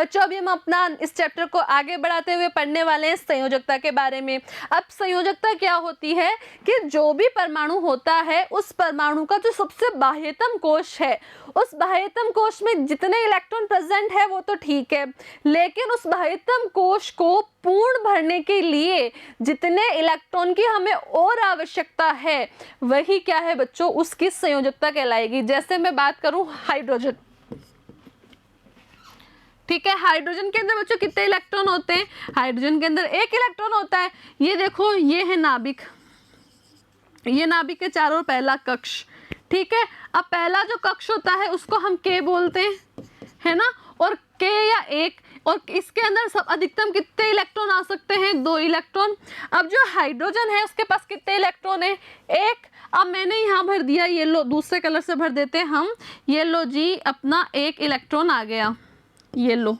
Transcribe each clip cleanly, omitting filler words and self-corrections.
बच्चों अभी हम अपना इस चैप्टर को आगे बढ़ाते हुए पढ़ने वाले हैं संयोजकता के बारे में। अब संयोजकता क्या होती है कि जो भी परमाणु होता है उस परमाणु का जो सबसे बाह्यतम कोश है, उस बाह्यतम कोश में जितने इलेक्ट्रॉन प्रेजेंट है वो तो ठीक है, लेकिन उस बाह्यतम कोश को पूर्ण भरने के लिए जितने इलेक्ट्रॉन की हमें और आवश्यकता है वही क्या है बच्चों, उसकी संयोजकता कहलाएगी। जैसे मैं बात करूं हाइड्रोजन, ठीक है, हाइड्रोजन के अंदर बच्चों कितने इलेक्ट्रॉन होते हैं? हाइड्रोजन के अंदर एक इलेक्ट्रॉन होता है। ये देखो, ये है नाभिक, ये नाभिक के चारों ओर पहला कक्ष, ठीक है। अब पहला जो कक्ष होता है उसको हम के बोलते हैं, है ना, और के या एक, और इसके अंदर सब अधिकतम कितने इलेक्ट्रॉन आ सकते हैं? 2 इलेक्ट्रॉन। अब जो हाइड्रोजन है उसके पास कितने इलेक्ट्रॉन है? 1। अब मैंने यहाँ भर दिया येलो, दूसरे कलर से भर देते हैं हम, ये लो जी अपना 1 इलेक्ट्रॉन आ गया, ये लो,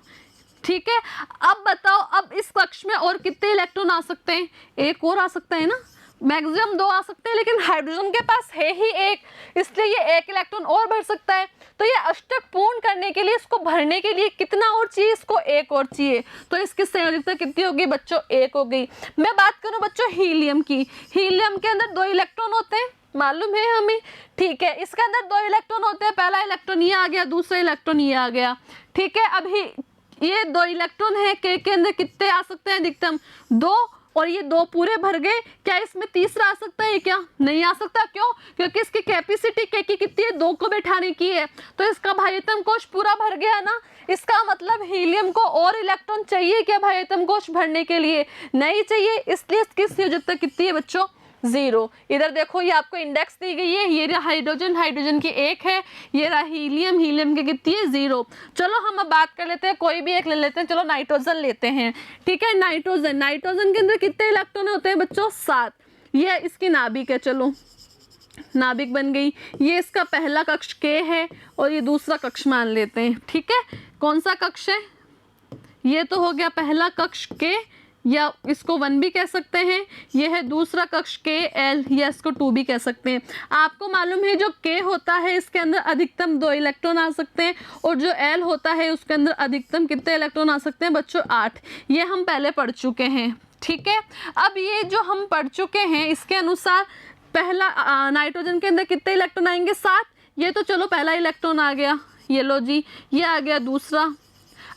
ठीक है। अब बताओ, अब इस कक्ष में और कितने इलेक्ट्रॉन आ सकते हैं? 1 और आ सकता है ना, मैक्सिमम 2 आ सकते हैं, लेकिन हाइड्रोजन के पास है ही 1, इसलिए ये 1 इलेक्ट्रॉन और भर सकता है। तो ये अष्टक पूर्ण करने के लिए, इसको भरने के लिए कितना और चाहिए? इसको 1 और चाहिए। तो इसकी संयोजकता कितनी होगी बच्चों? 1 हो गई। मैं बात करूं बच्चों हीलियम की, हीलियम के अंदर 2 इलेक्ट्रॉन होते हैं, मालूम है हमें, ठीक है। इसके अंदर 2 इलेक्ट्रॉन होते हैं, पहला इलेक्ट्रॉन ये आ गया, दूसरा इलेक्ट्रॉन ये आ गया, ठीक है। अभी ये 2 इलेक्ट्रॉन है, के अंदर कितने आ सकते हैं अधिकतम? 2, और ये 2 पूरे भर गए। क्या इसमें तीसरा आ सकता है? क्या नहीं आ सकता? क्यों? क्योंकि इसकी कैपेसिटी के की कितनी है? 2 को बैठाने की है, तो इसका बाह्यतम कोश पूरा भर गया ना। इसका मतलब हीलियम को और इलेक्ट्रॉन चाहिए क्या बाह्यतम कोश भरने के लिए? नहीं चाहिए, इसलिए इसकी संयोजकता कितनी है बच्चों? 0। इधर देखो, ये आपको इंडेक्स दी गई है, ये रहा हाइड्रोजन, हाइड्रोजन की 1 है, ये रहा हीलियम, हीलियम की कितनी है? 0। चलो हम अब बात कर लेते हैं, कोई भी एक ले लेते हैं, चलो नाइट्रोजन लेते हैं, ठीक है। नाइट्रोजन, नाइट्रोजन के अंदर कितने इलेक्ट्रॉन होते हैं बच्चों? 7। ये इसकी नाभिक है, चलो नाभिक बन गई। ये इसका पहला कक्ष के है और ये दूसरा कक्ष मान लेते हैं, ठीक है। कौन सा कक्ष है? ये तो हो गया पहला कक्ष के, या इसको 1 भी कह सकते हैं। यह है दूसरा कक्ष के एल, या इसको 2 भी कह सकते हैं। आपको मालूम है जो के होता है इसके अंदर अधिकतम 2 इलेक्ट्रॉन आ सकते हैं, और जो एल होता है उसके अंदर अधिकतम कितने इलेक्ट्रॉन आ सकते हैं बच्चों? 8। ये हम पहले पढ़ चुके हैं, ठीक है। अब ये जो हम पढ़ चुके हैं इसके अनुसार पहला नाइट्रोजन के अंदर कितने इलेक्ट्रॉन आएंगे? 7। ये तो चलो पहला इलेक्ट्रॉन आ गया, ये लो जी, ये आ गया दूसरा।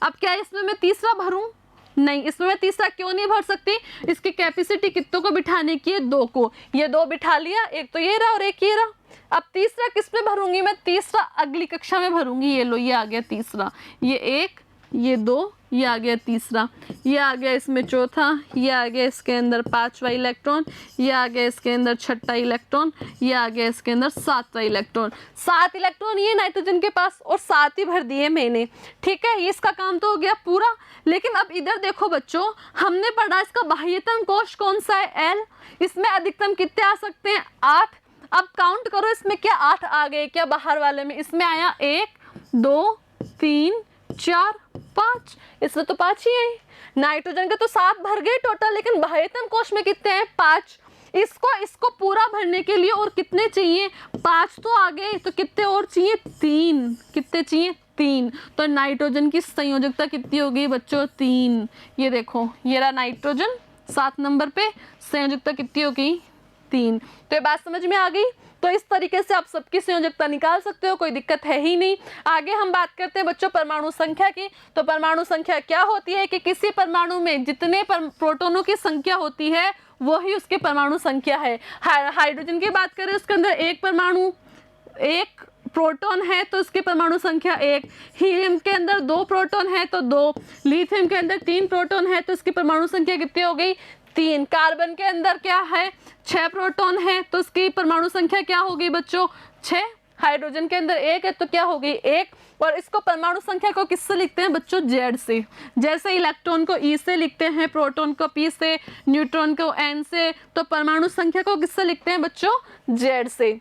अब क्या इसमें मैं तीसरा भरूं? नहीं, इसमें मैं तीसरा क्यों नहीं भर सकती? इसकी कैपेसिटी कितनों को बिठाने की है? 2 को। ये 2 बिठा लिया, एक तो ये रहा और एक ये रहा। अब तीसरा किस में भरूंगी मैं? तीसरा अगली कक्षा में भरूंगी। ये लो, ये आ गया तीसरा, ये 1, ये 2, ये आ गया तीसरा, ये आ गया इसमें चौथा, ये आ गया इसके अंदर 5वां इलेक्ट्रॉन, ये आ गया इसके अंदर 6वां इलेक्ट्रॉन, ये आ गया इसके अंदर 7वां इलेक्ट्रॉन। 7 इलेक्ट्रॉन ये नाइट्रोजन के पास, और 7 ही भर दिए मैंने, ठीक है। ये इसका काम तो हो गया पूरा। लेकिन अब इधर देखो बच्चों, हमने पढ़ा इसका बाह्यतम कोश कौन सा है? एल। इसमें अधिकतम कितने आ सकते हैं? 8। अब काउंट करो, इसमें क्या 8 आ गए क्या बाहर वाले में? इसमें आया 1, 2, 3, 4, 5, इसमें तो 5 ही है। नाइट्रोजन के तो 7 भर गए टोटल, लेकिन बाह्यतम कोश में कितने हैं? 5। इसको पूरा भरने के लिए और कितने चाहिए? 5 तो आ गए, तो कितने और चाहिए? 3। कितने चाहिए? 3। तो नाइट्रोजन की संयोजकता कितनी हो गई बच्चों? 3। ये देखो, ये रहा नाइट्रोजन 7 नंबर पे, संयोजकता कितनी हो गई? 3। तो ये बात समझ में आ गई। तो इस तरीके से आप सबकी संयोजकता निकाल सकते हो, कोई दिक्कत है ही नहीं। आगे हम बात करते हैं बच्चों परमाणु संख्या की। तो परमाणु संख्या क्या होती है कि किसी परमाणु में जितने प्रोटॉनों की संख्या होती है वो ही उसकी परमाणु संख्या है। हाइड्रोजन की बात करें, उसके अंदर एक परमाणु, एक प्रोटॉन है तो उसकी परमाणु संख्या 1। हीलियम के अंदर 2 प्रोटॉन है तो 2। लिथियम के अंदर 3 प्रोटॉन है तो इसकी परमाणु संख्या कितनी हो गई? 3। कार्बन के अंदर क्या है? 6 प्रोटॉन है तो उसकी परमाणु संख्या क्या होगी बच्चों? 6। हाइड्रोजन के अंदर 1 है तो क्या होगी? 1। और इसको परमाणु संख्या को किससे लिखते हैं बच्चों? Z से। जैसे इलेक्ट्रॉन को E से लिखते हैं, प्रोटॉन को P से, न्यूट्रॉन को N से, तो परमाणु संख्या को किससे लिखते हैं बच्चों? Z से।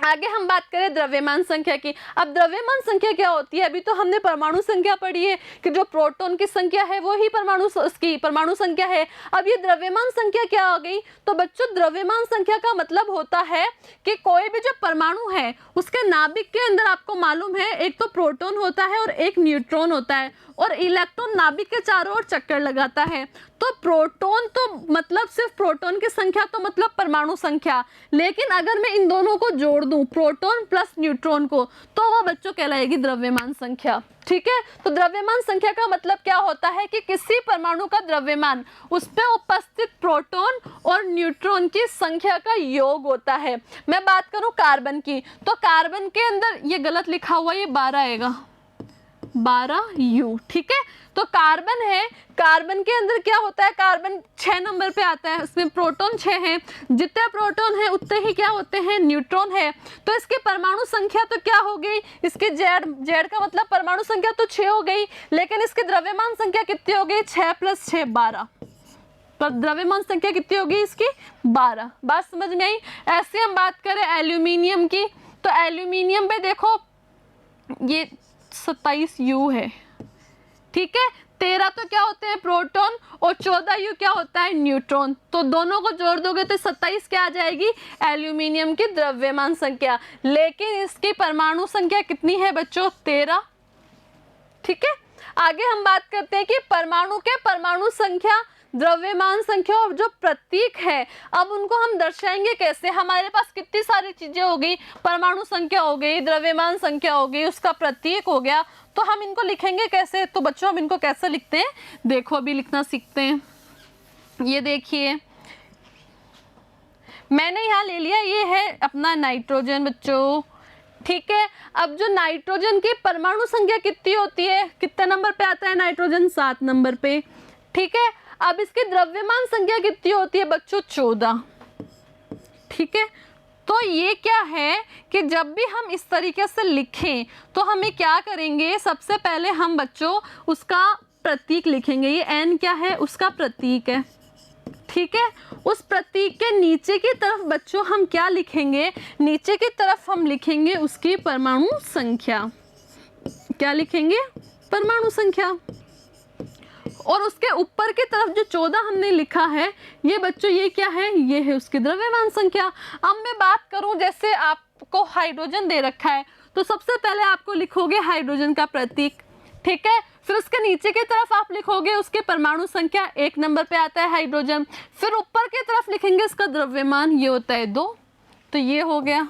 आगे हम बात करें द्रव्यमान संख्या की। अब द्रव्यमान संख्या क्या होती है? अभी तो हमने परमाणु संख्या पढ़ी है कि जो प्रोटॉन की संख्या है वो ही परमाणु संख्या है। अब ये द्रव्यमान संख्या क्या आ गई? तो बच्चों द्रव्यमान संख्या का मतलब होता है कि कोई भी जो परमाणु है उसके नाभिक के अंदर आपको मालूम है एक तो प्रोटॉन होता है और एक न्यूट्रॉन होता है, और इलेक्ट्रॉन नाभिक के चारों ओर चक्कर लगाता है। तो प्रोटॉन तो मतलब सिर्फ प्रोटॉन की संख्या तो मतलब परमाणु संख्या, लेकिन अगर मैं इन दोनों को जोड़ दूं प्रोटॉन प्लस न्यूट्रॉन को, तो वह बच्चों कहलाएगी द्रव्यमान संख्या। ठीक है, तो द्रव्यमान संख्या का मतलब क्या होता है कि किसी परमाणु का द्रव्यमान उस पे उपस्थित प्रोटॉन और न्यूट्रॉन की संख्या का योग होता है। मैं बात करूं कार्बन की, तो कार्बन के अंदर ये गलत लिखा हुआ, ये 12 आएगा, 12U। ठीक है, तो कार्बन है, कार्बन के अंदर क्या होता है? कार्बन 6 नंबर पे आता है, उसमें प्रोटॉन 6 हैं, जितने प्रोटॉन है उतने ही क्या होते हैं? न्यूट्रॉन है। तो इसकी परमाणु संख्या तो क्या हो गई? इसकी जेड का मतलब परमाणु संख्या तो 6 हो गई, लेकिन इसकी द्रव्यमान संख्या कितनी हो गई? 6 + 6 12। तो द्रव्यमान संख्या कितनी होगी इसकी? 12। बात समझ में आई? ऐसे हम बात करें एल्यूमिनियम की, तो एल्यूमिनियम पे देखो ये 27U है। ठीक है, 13 तो क्या होते हैं? प्रोटॉन, और 14U क्या होता है? न्यूट्रॉन। तो दोनों को जोड़ दोगे तो 27 क्या आ जाएगी? एल्यूमिनियम की द्रव्यमान संख्या। लेकिन इसकी परमाणु संख्या कितनी है बच्चों? 13। ठीक है, आगे हम बात करते हैं कि परमाणु के परमाणु संख्या, द्रव्यमान संख्या और जो प्रतीक है, अब उनको हम दर्शाएंगे कैसे? हमारे पास कितनी सारी चीजें हो गई, परमाणु संख्या हो गई, द्रव्यमान संख्या हो गई, उसका प्रतीक हो गया, तो हम इनको लिखेंगे कैसे? तो बच्चों हम इनको कैसे लिखते हैं, देखो अभी लिखना सीखते हैं। ये देखिए मैंने यहाँ ले लिया, ये है अपना नाइट्रोजन बच्चों। ठीक है, अब जो नाइट्रोजन की परमाणु संख्या कितनी होती है? कितने नंबर पे आता है नाइट्रोजन? 7 नंबर पे। ठीक है, अब इसकी द्रव्यमान संख्या कितनी होती है बच्चों? 14। ठीक है, तो ये क्या है कि जब भी हम इस तरीके से लिखें तो हमें क्या करेंगे? सबसे पहले हम बच्चों उसका प्रतीक लिखेंगे। ये N क्या है? उसका प्रतीक है। ठीक है, उस प्रतीक के नीचे की तरफ बच्चों हम क्या लिखेंगे? नीचे की तरफ हम लिखेंगे उसकी परमाणु संख्या। क्या लिखेंगे? परमाणु संख्या। और उसके ऊपर की तरफ जो 14 हमने लिखा है, ये बच्चों ये क्या है? ये है उसकी द्रव्यमान संख्या। अब मैं बात करूं, जैसे आपको हाइड्रोजन दे रखा है, तो सबसे पहले आपको लिखोगे हाइड्रोजन का प्रतीक। ठीक है, फिर उसके नीचे की तरफ आप लिखोगे उसके परमाणु संख्या, 1 नंबर पे आता है हाइड्रोजन। फिर ऊपर की तरफ लिखेंगे इसका द्रव्यमान, ये होता है 2। तो ये हो गया।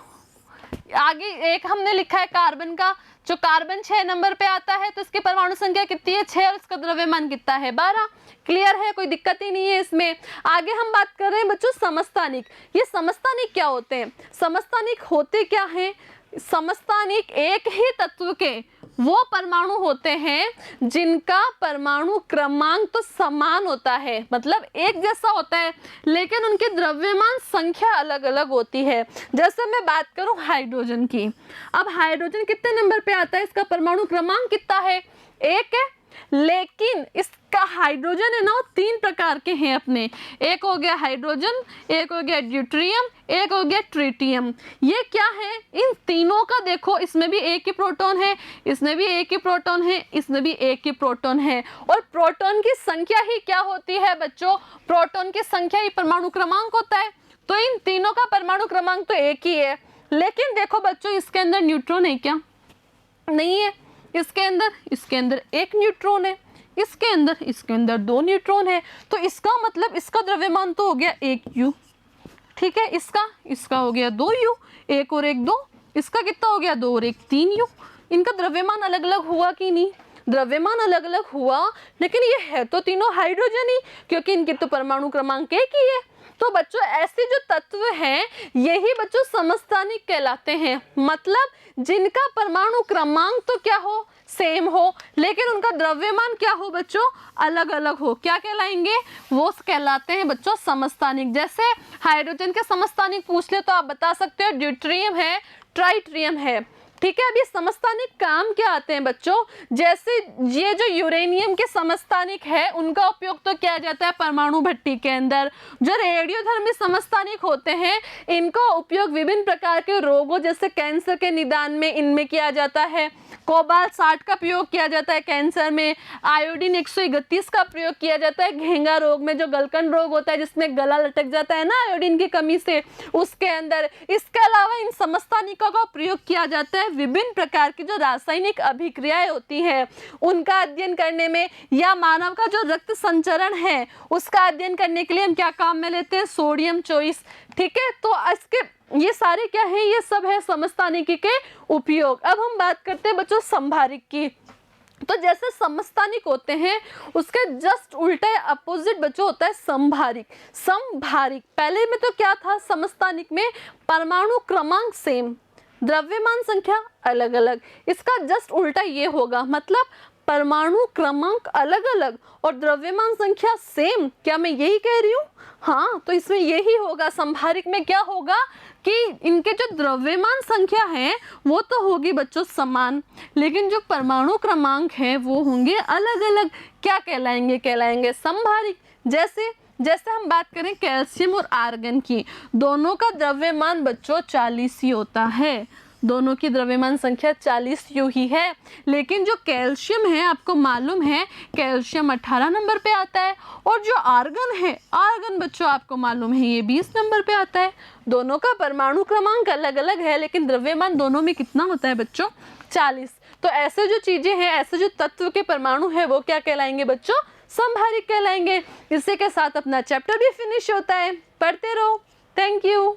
आगे एक हमने लिखा है कार्बन का, जो कार्बन 6 नंबर पे आता है, तो इसकी परमाणु संख्या कितनी है? 6, और इसका द्रव्यमान कितना है? 12। क्लियर है, कोई दिक्कत ही नहीं है इसमें। आगे हम बात कर रहे हैं बच्चों समस्थानिक। ये समस्थानिक क्या होते हैं? समस्थानिक होते क्या हैं? समस्थानिक एक ही तत्व के वो परमाणु होते हैं जिनका परमाणु क्रमांक तो समान होता है, मतलब एक जैसा होता है, लेकिन उनकी द्रव्यमान संख्या अलग अलग होती है। जैसे मैं बात करूं हाइड्रोजन की, अब हाइड्रोजन कितने नंबर पे आता है? इसका परमाणु क्रमांक कितना है? 1 है, लेकिन इसका हाइड्रोजन है ना, 3 प्रकार के हैं अपने। एक हो गया हाइड्रोजन, एक हो गया ड्यूटेरियम, एक हो गया ट्रिटियम। ये क्या है? इन तीनों का देखो, इसमें भी एक ही प्रोटॉन है, इसमें भी एक ही प्रोटॉन है, इसमें भी एक ही प्रोटॉन है, और प्रोटॉन की संख्या ही क्या होती है बच्चों? प्रोटॉन की संख्या ही परमाणु क्रमांक होता है। तो इन तीनों का परमाणु क्रमांक तो एक ही है, लेकिन देखो बच्चों इसके अंदर न्यूट्रॉन है क्या? नहीं है। इसके अंदर 1 न्यूट्रॉन है, इसके अंदर 2 न्यूट्रॉन है। तो इसका मतलब इसका द्रव्यमान तो हो गया 1U। ठीक है, इसका हो गया 2U, 1 और 1 2। इसका कितना हो गया? 2 और 1 3U। इनका द्रव्यमान अलग अलग हुआ कि नहीं? द्रव्यमान अलग अलग हुआ, लेकिन ये है तो तीनों हाइड्रोजन ही, क्योंकि इनकी तो परमाणु क्रमांक 1 ही है। तो बच्चों ऐसे जो तत्व हैं यही बच्चों समस्थानिक कहलाते हैं, मतलब जिनका परमाणु क्रमांक तो क्या हो? सेम हो, लेकिन उनका द्रव्यमान क्या हो बच्चों? अलग अलग हो। क्या कहलाएंगे? वो कहलाते हैं बच्चों समस्थानिक। जैसे हाइड्रोजन के समस्थानिक पूछ ले तो आप बता सकते हो ड्यूटेरियम है, ट्राइटियम है। ठीक है। अब ये समस्थानिक काम क्या आते हैं बच्चों, जैसे ये जो यूरेनियम के समस्थानिक है उनका उपयोग तो किया जाता है परमाणु भट्टी के अंदर। जो रेडियोधर्मी समस्थानिक होते हैं इनका उपयोग विभिन्न प्रकार के रोगों जैसे कैंसर के निदान में इनमें किया जाता है। कोबाल्ट 60 का प्रयोग किया जाता है कैंसर में। आयोडीन 131 का प्रयोग किया जाता है घेंगा रोग में, जो गलकंड रोग होता है जिसमें गला लटक जाता है ना आयोडीन की कमी से, उसके अंदर। इसके अलावा इन समस्थानिकों का प्रयोग किया जाता है विभिन्न प्रकार की जो रासायनिक अभिक्रियाएं होती हैं उनका अध्ययन करने में, या मानव का जो रक्त संचरण है उसका अध्ययन करने के लिए हम क्या काम में लेते हैं, सोडियम चॉइस। ठीक है, तो इसके ये सारे क्या है, ये सब है समस्थानिकी के उपयोग। अब हम बात करते हैं बच्चों संभारिक की। तो जैसे समस्थानिक होते हैं उसके जस्ट उल्टा अपोजिट बच्चों होता है संभारिक। संभारिक पहले में तो क्या था, समस्थानिक में परमाणु क्रमांक सेम, द्रव्यमान संख्या अलग अलग। इसका जस्ट उल्टा ये होगा, मतलब परमाणु क्रमांक अलग अलग और द्रव्यमान संख्या सेम। क्या मैं यही कह रही हूँ? हाँ, तो इसमें यही होगा। संभारिक में क्या होगा कि इनके जो द्रव्यमान संख्या है वो तो होगी बच्चों समान, लेकिन जो परमाणु क्रमांक है वो होंगे अलग अलग। क्या कहलाएंगे? कहलाएंगे संभारिक। जैसे हम बात करें कैल्शियम और आर्गन की, दोनों का द्रव्यमान बच्चों 40 ही होता है, दोनों की द्रव्यमान संख्या 40 यूं ही है। लेकिन जो कैल्शियम है आपको मालूम है कैल्शियम 18 नंबर पे आता है, और जो आर्गन है, आर्गन बच्चों आपको मालूम है ये 20 नंबर पे आता है। दोनों का परमाणु क्रमांक अलग अलग है लेकिन द्रव्यमान दोनों में कितना होता है बच्चों? 40। तो ऐसे जो चीजें हैं, ऐसे जो तत्व के परमाणु है वो क्या कहलाएंगे बच्चों? संभारिक कहलाएंगे। इसी के साथ अपना चैप्टर भी फिनिश होता है। पढ़ते रहो। Thank you.